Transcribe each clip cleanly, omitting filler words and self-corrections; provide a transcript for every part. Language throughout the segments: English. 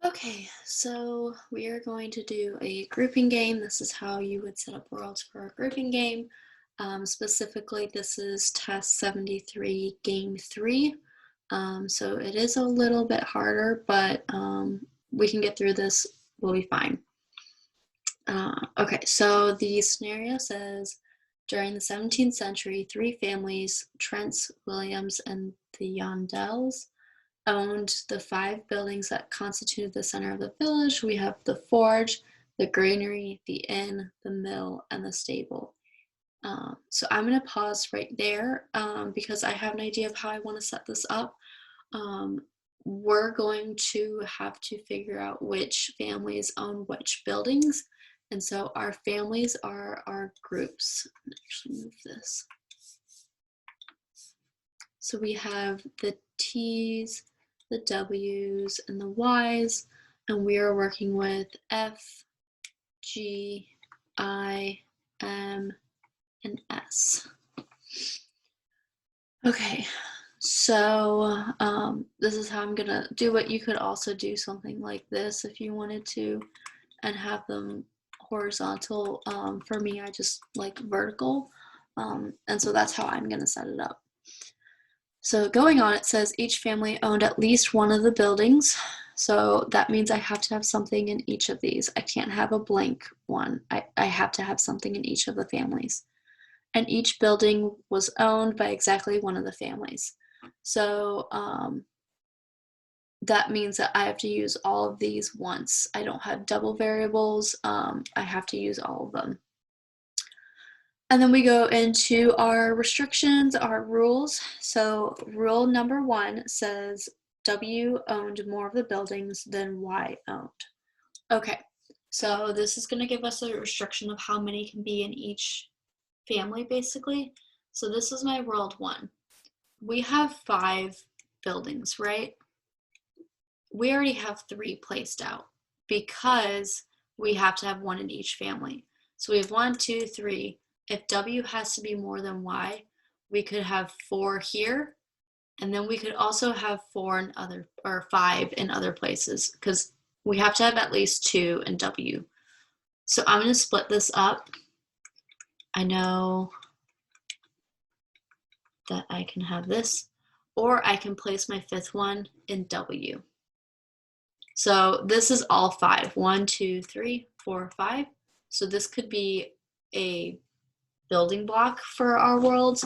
Okay, so we are going to do a grouping game. This is how you would set up worlds for a grouping game. Specifically, this is test 73, game 3. So it is a little bit harder, but we can get through this. We'll be fine. Okay, so the scenario says, during the 17th century, three families, Trents, Williams, and the Yondells, owned the 5 buildings that constituted the center of the village. We have the forge, the granary, the inn, the mill, and the stable. So I'm going to pause right there because I have an idea of how I want to set this up. We're going to have to figure out which families own which buildings. And so our families are our groups. I'm going to actually move this. So we have the T's, the W's, and the Y's, and we are working with F, G, I, M, and S. Okay, so this is how I'm gonna do it. You could also do something like this if you wanted to and have them horizontal. For me, I just like vertical, and so that's how I'm gonna set it up. So going on, it says each family owned at least one of the buildings. So that means I have to have something in each of these. I can't have a blank one. I have to have something in each of the families. And each building was owned by exactly one of the families. So that means that I have to use all of these once. I don't have double variables. I have to use all of them. And then we go into our restrictions, our rules. So rule number 1 says W owned more of the buildings than Y owned. Okay, so this is going to give us a restriction of how many can be in each family, basically. So this is my world 1. We have 5 buildings, right? We already have 3 placed out because we have to have 1 in each family. So we have 1, 2, 3. If W has to be more than Y, we could have 4 here, and then we could also have 4 in other, or 5 in other places, because we have to have at least 2 in W. So I'm going to split this up. I know that I can have this, or I can place my 5th one in W. So this is all 5. 1, 2, 3, 4, 5. So this could be a building block for our worlds,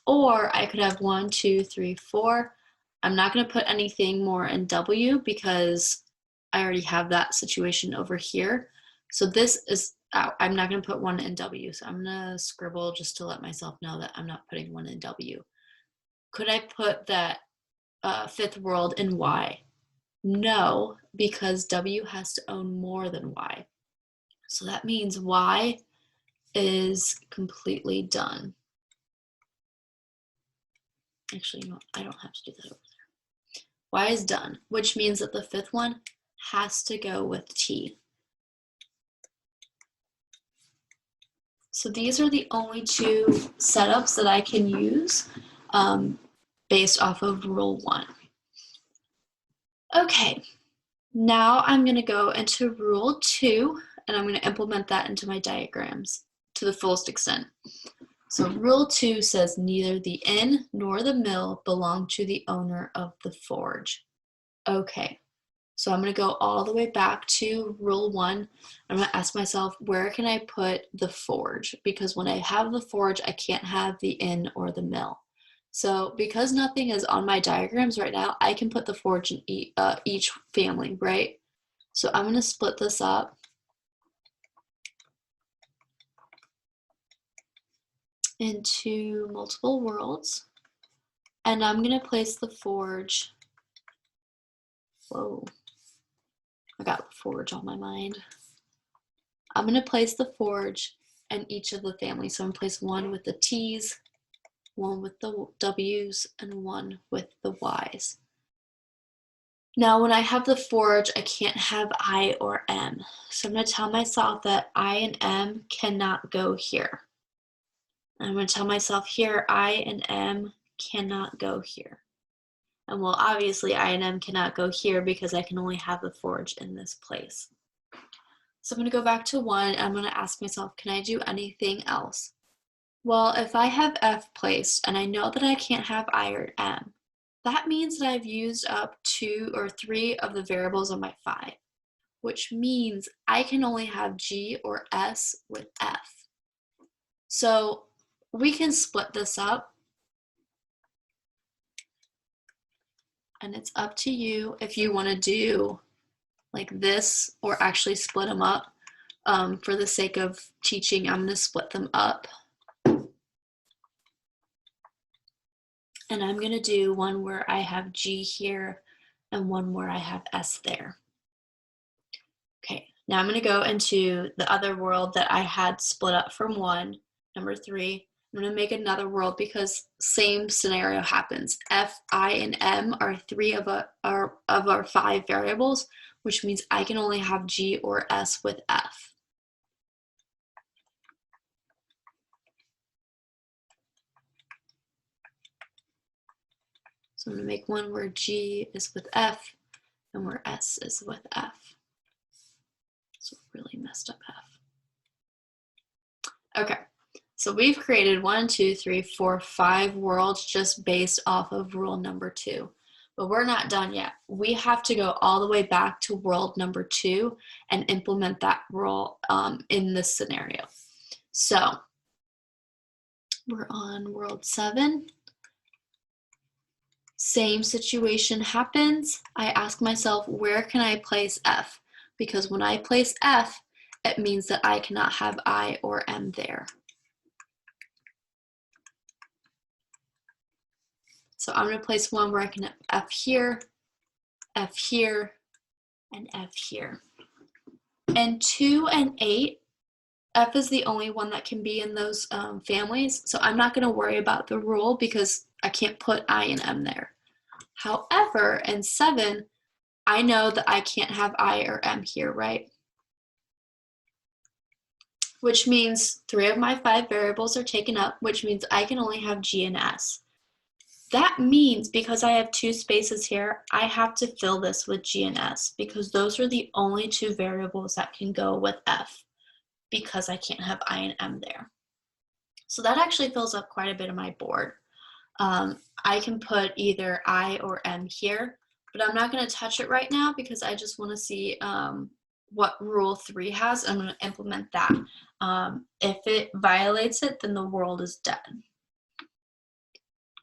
or I could have 1, 2, 3, 4. I'm not going to put anything more in W because I already have that situation over here. So this is out. I'm not going to put 1 in W. So I'm going to scribble just to let myself know that I'm not putting 1 in W. Could I put that 5th world in Y? No, because W has to own more than Y. So that means Y is completely done. Actually, you know, I don't have to do that over there. Y is done, which means that the 5th one has to go with T. So these are the only 2 setups that I can use based off of rule 1. Okay, now I'm going to go into rule 2, and I'm going to implement that into my diagrams to the fullest extent. So rule 2 says neither the inn nor the mill belong to the owner of the forge. Okay, so I'm going to go all the way back to rule 1. I'm going to ask myself, where can I put the forge? Because when I have the forge, I can't have the inn or the mill. So because nothing is on my diagrams right now, I can put the forge in each family, right? So I'm going to split this up into multiple worlds, and I'm going to place the forge. Whoa, I got the forge on my mind. I'm going to place the forge in each of the families. So I'm going to place 1 with the T's, 1 with the W's, and 1 with the Y's. Now, when I have the forge, I can't have I or M. So I'm going to tell myself that I and M cannot go here. I'm going to tell myself here, I and M cannot go here. And well, obviously I and M cannot go here because I can only have the forage in this place. So I'm going to go back to 1, and I'm going to ask myself, can I do anything else? Well, if I have F placed and I know that I can't have I or M, that means that I've used up 2 or 3 of the variables on my 5, which means I can only have G or S with F. So we can split this up, and it's up to you if you want to do like this or actually split them up. For the sake of teaching, I'm going to split them up. And I'm going to do one where I have G here and one where I have S there. Okay, now I'm going to go into the other world that I had split up from 1, number 3. I'm going to make another world because same scenario happens. F, I, and M are 3 of our 5 variables, which means I can only have G or S with F. So I'm going to make one where G is with F and where S is with F. So really messed up F. Okay, so we've created 1, 2, 3, 4, 5 worlds just based off of rule number 2. But we're not done yet. We have to go all the way back to world number 2 and implement that rule in this scenario. So we're on world 7. Same situation happens. I ask myself, where can I place F? Because when I place F, it means that I cannot have I or M there. So I'm going to place one where I can have F here, and F here. And 2 and 8, F is the only one that can be in those families. So I'm not going to worry about the rule because I can't put I and M there. However, in 7, I know that I can't have I or M here, right? Which means 3 of my 5 variables are taken up, which means I can only have G and S. That means because I have 2 spaces here, I have to fill this with G and S because those are the only 2 variables that can go with F because I can't have I and M there. So that actually fills up quite a bit of my board. I can put either I or M here, but I'm not going to touch it right now because I just want to see what rule 3 has. I'm going to implement that. If it violates it, then the world is dead.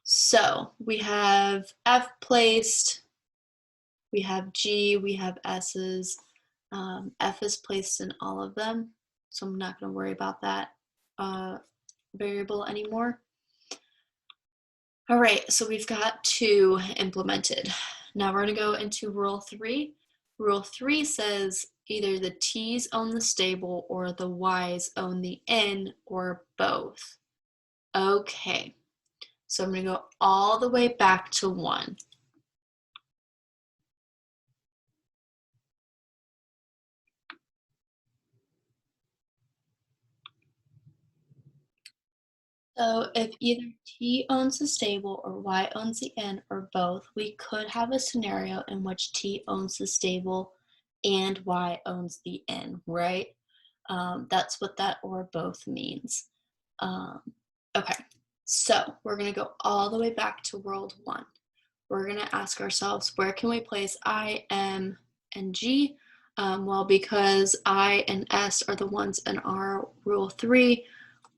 So we have F placed, we have G, we have S's. F is placed in all of them, so I'm not going to worry about that variable anymore. All right, so we've got 2 implemented. Now we're going to go into rule 3. Rule 3 says either the T's own the stable or the Y's own the N or both. Okay, so I'm going to go all the way back to 1. So if either T owns the stable or Y owns the N or both, we could have a scenario in which T owns the stable and Y owns the N, right? That's what that or both means. Okay, so we're going to go all the way back to world 1. We're going to ask ourselves, where can we place I, M, and G? Well, because I and S are the ones in our rule 3,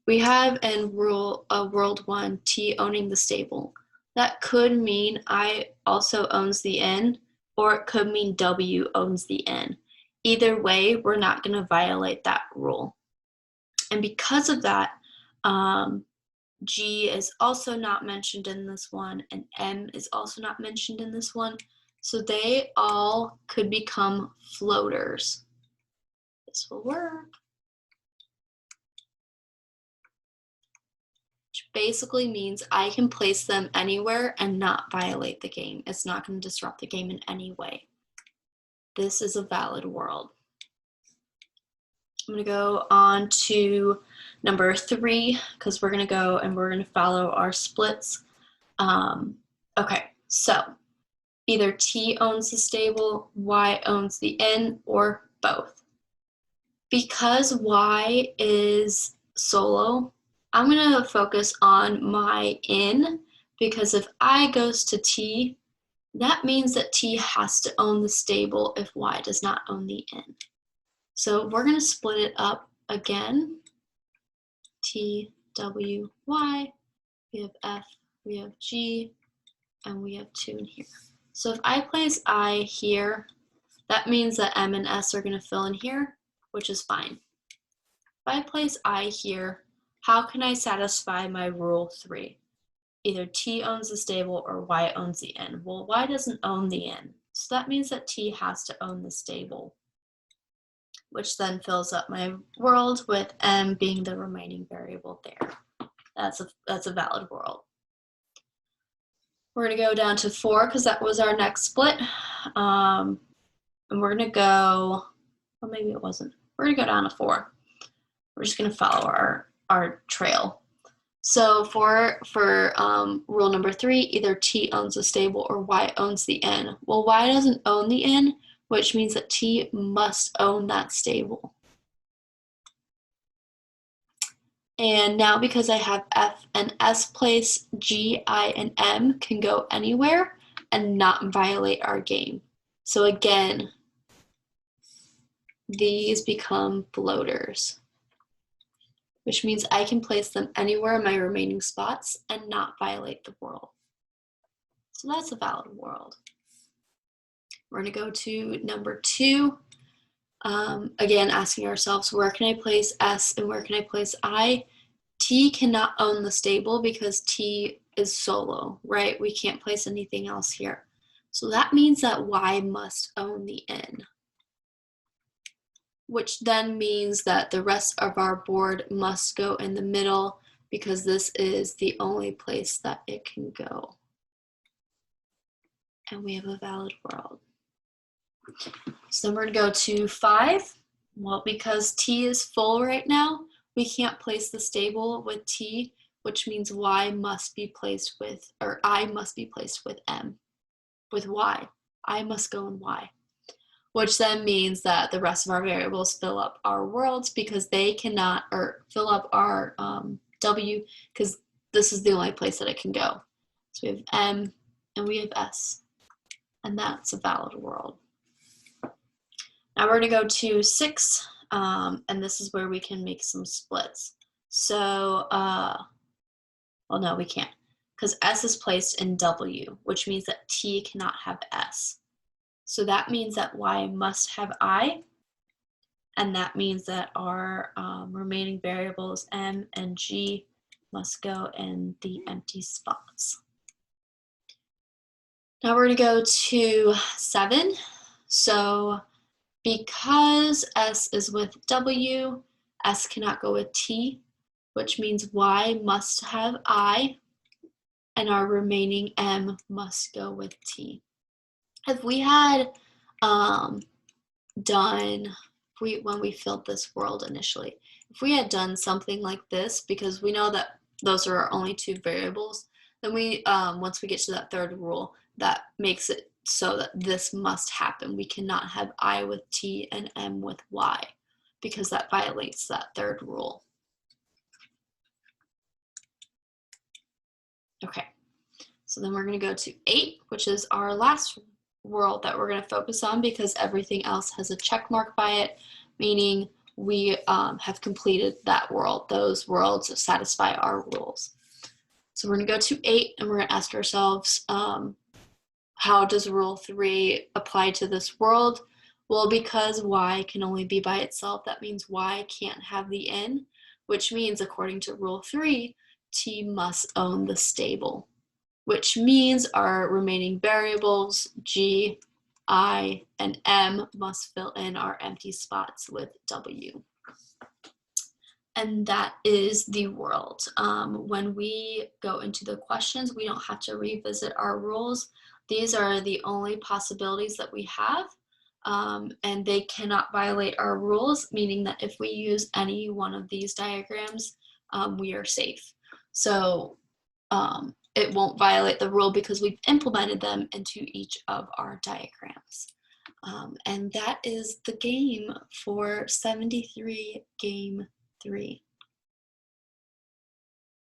we have in world 1 T owning the stable. That could mean I also owns the N, or it could mean W owns the N. Either way, we're not going to violate that rule. And because of that, G is also not mentioned in this one, and M is also not mentioned in this one. So they all could become floaters. This will work. Which basically means I can place them anywhere and not violate the game. It's not going to disrupt the game in any way. This is a valid world. I'm going to go on to number 3 because we're going to go and we're going to follow our splits. Okay, so Either t owns the stable, y owns the in, or both. Because y is solo, I'm going to focus on my in, because if I goes to t, that means that t has to own the stable if y does not own the in. So we're going to split it up again. T, W, Y, we have F, we have G, and we have 2 in here. So if I place I here, that means that M and S are going to fill in here, which is fine. If I place I here, how can I satisfy my rule 3? Either T owns the stable or Y owns the in. Well, Y doesn't own the in, so that means that T has to own the stable, which then fills up my world with M being the remaining variable there. That's a valid world. We're going to go down to 4 because that was our next split. And we're going to go, well, maybe it wasn't. We're going to go down to 4. We're just going to follow our trail. So for rule number 3, either T owns the stable or Y owns the in. Well, Y doesn't own the in, which means that T must own that stable. And now because I have F and S placed, G, I, and M can go anywhere and not violate our game. So again, these become floaters, which means I can place them anywhere in my remaining spots and not violate the world. So that's a valid world. We're going to go to number 2. Again, asking ourselves, where can I place S and where can I place I? T cannot own the stable because T is solo, right? We can't place anything else here. So that means that Y must own the in, which then means that the rest of our board must go in the middle because this is the only place that it can go. And we have a valid world. So then we're going to go to 5. Well, because T is full right now, we can't place the stable with T, which means Y must be placed with, or I must be placed with M, with Y. I must go in Y, which then means that the rest of our variables fill up our worlds because they cannot, or fill up our W, because this is the only place that it can go. So we have M and we have S, and that's a valid world. Now we're going to go to 6, and this is where we can make some splits. So, well, no, we can't, because S is placed in W, which means that T cannot have S. So that means that Y must have I, and that means that our remaining variables M and G must go in the empty spots. Now we're going to go to 7. So because S is with W, S cannot go with T, which means Y must have I, and our remaining M must go with T. If we had when we filled this world initially, if we had done something like this, because we know that those are our only 2 variables, then we, once we get to that 3rd rule, that makes it so that this must happen. We cannot have I with T and M with Y, because that violates that 3rd rule. Okay, so then we're going to go to 8, which is our last world that we're going to focus on, because everything else has a check mark by it, meaning we have completed that world. Those worlds satisfy our rules. So we're going to go to 8, and we're going to ask ourselves, how does rule 3 apply to this world? Well, because Y can only be by itself, that means Y can't have the in, which means according to rule 3, T must own the stable, which means our remaining variables, G, I, and M, must fill in our empty spots with W. And that is the world. When we go into the questions, we don't have to revisit our rules. These are the only possibilities that we have, and they cannot violate our rules, meaning that if we use any one of these diagrams, we are safe. So it won't violate the rule because we've implemented them into each of our diagrams. And that is the game for 73 game 3.